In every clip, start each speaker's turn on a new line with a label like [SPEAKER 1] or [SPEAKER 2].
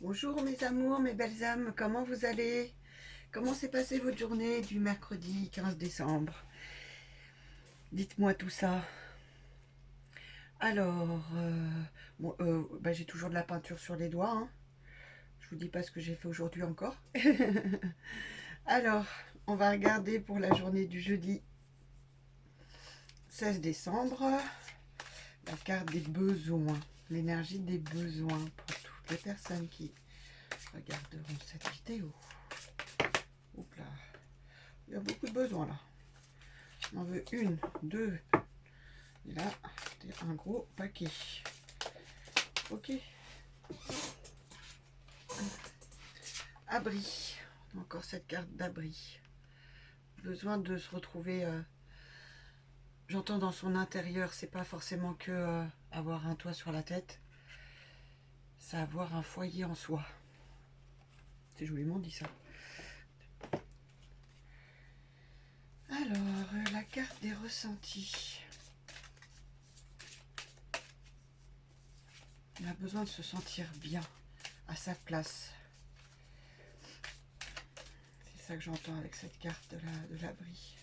[SPEAKER 1] Bonjour mes amours, mes belles âmes, comment vous allez? Comment s'est passée votre journée du mercredi 15 décembre? Dites-moi tout ça. Alors, bon, j'ai toujours de la peinture sur les doigts, hein. Je vous dis pas ce que j'ai fait aujourd'hui encore. Alors, on va regarder pour la journée du jeudi 16 décembre, la carte des besoins, l'énergie des besoins pour toutes les personnes qui regarderont cette vidéo. Oups là, il y a beaucoup de besoins là. On en veut une, deux, et là, c'est un gros paquet. Ok. Abri. Encore cette carte d'abri. Besoin de se retrouver, j'entends dans son intérieur, c'est pas forcément que avoir un toit sur la tête, c'est avoir un foyer en soi. C'est joliment dit ça. Alors, la carte des ressentis. On a besoin de se sentir bien, à sa place. C'est ça que j'entends avec cette carte de l'abri.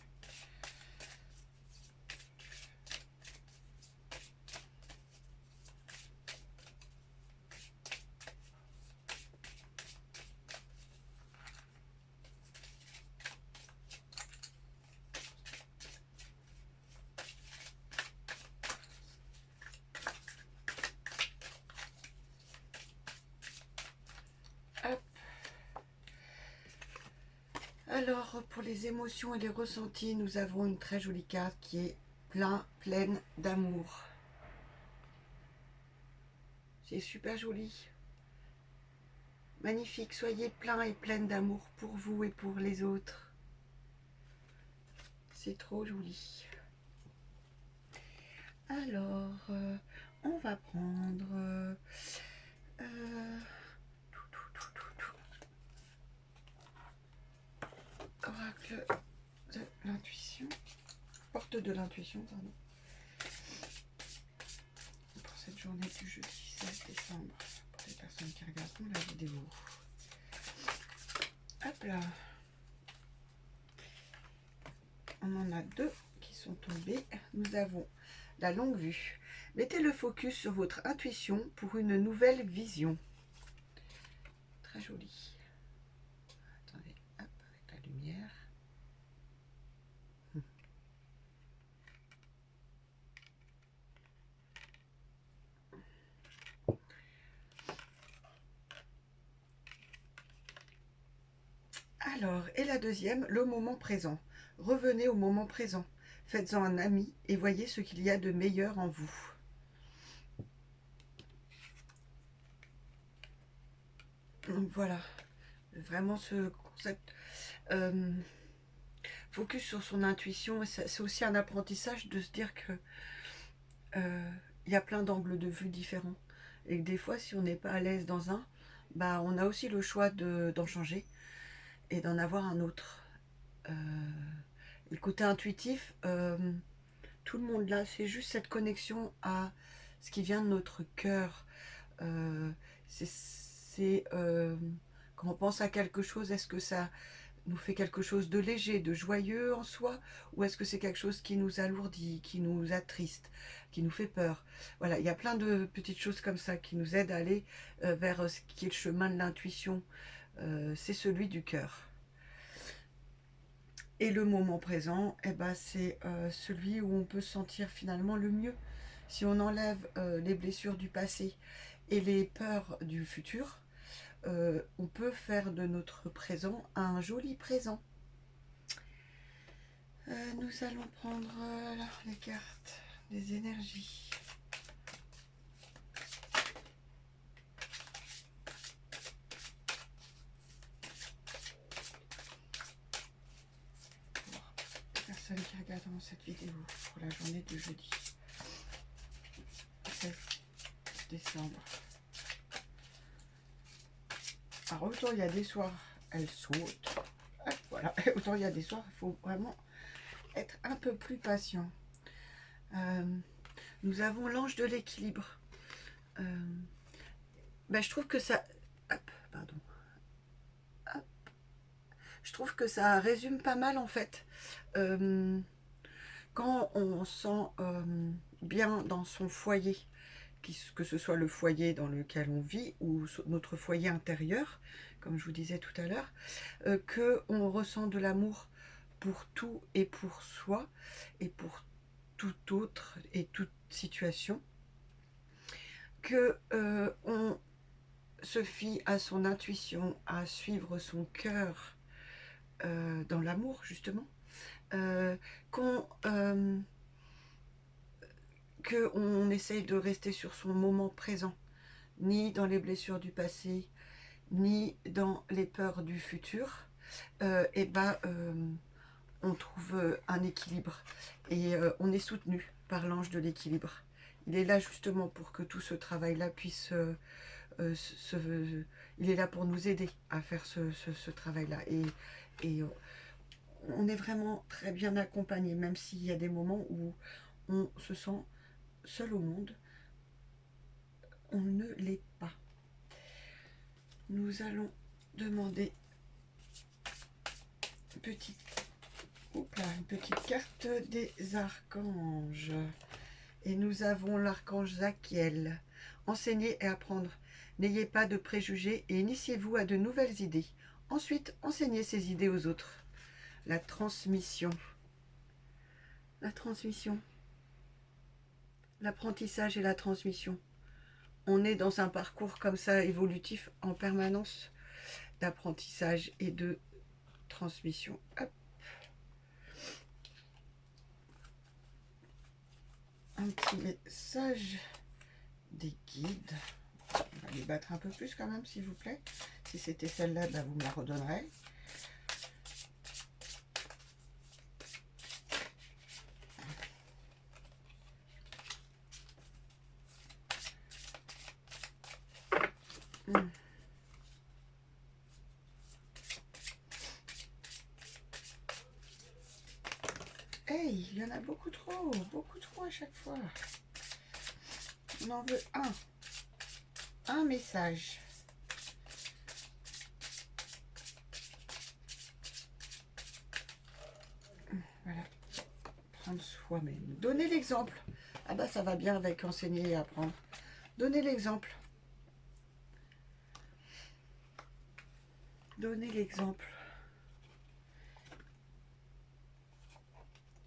[SPEAKER 1] Hop. Alors, pour les émotions et les ressentis, nous avons une très jolie carte qui est pleine d'amour. C'est super joli. Magnifique, soyez plein et pleine d'amour pour vous et pour les autres. C'est trop joli. Alors, on va prendre oracle de l'intuition, porte de l'intuition, pardon, pour cette journée du jeudi 16 décembre, pour les personnes qui regarderont la vidéo. Hop là. On en a deux qui sont tombés. Nous avons la longue vue. Mettez le focus sur votre intuition pour une nouvelle vision. Très joli. Attendez, hop, avec la lumière. Alors, et la deuxième, le moment présent. Revenez au moment présent. Faites-en un ami et voyez ce qu'il y a de meilleur en vous. Donc voilà, vraiment ce concept. Focus sur son intuition, c'est aussi un apprentissage de se dire que il y a plein d'angles de vue différents. Et que des fois, si on n'est pas à l'aise dans un, bah, on a aussi le choix d'en changer et d'en avoir un autre. Le côté intuitif, tout le monde là, c'est juste cette connexion à ce qui vient de notre cœur. C'est quand on pense à quelque chose, est-ce que ça nous fait quelque chose de léger, de joyeux en soi, ou est-ce que c'est quelque chose qui nous alourdit, qui nous attriste, qui nous fait peur? Voilà, il y a plein de petites choses comme ça qui nous aident à aller vers ce qui est le chemin de l'intuition. C'est celui du cœur. Et le moment présent, eh ben, c'est celui où on peut se sentir finalement le mieux. Si on enlève les blessures du passé et les peurs du futur, on peut faire de notre présent un joli présent. Nous allons prendre les cartes des énergies. Pour les personnes qui regarderont cette vidéo pour la journée du jeudi 16 décembre. Alors autant il y a des soirs, elle saute. Voilà, autant il y a des soirs, il faut vraiment être un peu plus patient. Nous avons l'ange de l'équilibre. Je trouve que ça... Hop, Je trouve que ça résume pas mal en fait. Quand on sent bien dans son foyer, que ce soit le foyer dans lequel on vit ou notre foyer intérieur, comme je vous disais tout à l'heure, qu'on ressent de l'amour pour tout et pour soi et pour tout autre et toute situation, que on se fie à son intuition, à suivre son cœur dans l'amour justement, qu'on essaye de rester sur son moment présent, ni dans les blessures du passé, ni dans les peurs du futur, et on trouve un équilibre et on est soutenu par l'ange de l'équilibre. Il est là justement pour que tout ce travail-là puisse il est là pour nous aider à faire ce travail-là. Et on est vraiment très bien accompagné, même s'il y a des moments où on se sent seul au monde, on ne l'est pas. Nous allons demander une petite carte des archanges. Et nous avons l'archange Zachiel. Enseignez et apprendre. N'ayez pas de préjugés et initiez-vous à de nouvelles idées. Ensuite, enseignez ces idées aux autres. La transmission. La transmission. L'apprentissage et la transmission. On est dans un parcours comme ça, évolutif, en permanence, d'apprentissage et de transmission. Hop. Un petit message des guides. On va les battre un peu plus quand même, s'il vous plaît. Si c'était celle-là, ben vous me la redonnerez. Hey, il y en a beaucoup trop à chaque fois. On en veut un message. Voilà, prendre soi-même. Donner l'exemple. Ah bah ça va bien avec enseigner et apprendre. Donner l'exemple. Donner l'exemple.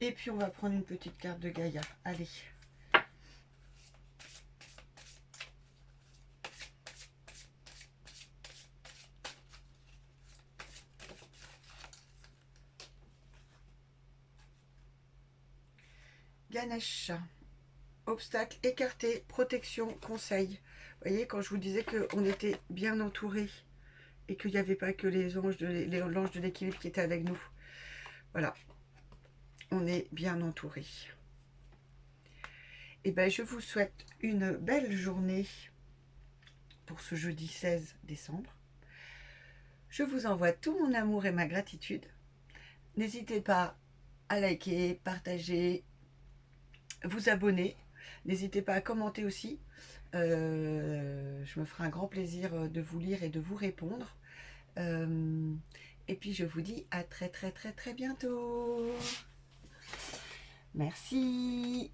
[SPEAKER 1] Et puis on va prendre une petite carte de Gaïa. Allez. Ganesh. Obstacle écarté, protection, conseil. Vous voyez, quand je vous disais qu'on était bien entouré et qu'il n'y avait pas que l'ange de l'équilibre qui était avec nous. Voilà. On est bien entouré. Et ben, je vous souhaite une belle journée pour ce jeudi 16 décembre. Je vous envoie tout mon amour et ma gratitude. N'hésitez pas à liker, partager, vous abonner. N'hésitez pas à commenter aussi. Je me ferai un grand plaisir de vous lire et de vous répondre. Et puis je vous dis à très bientôt. Merci.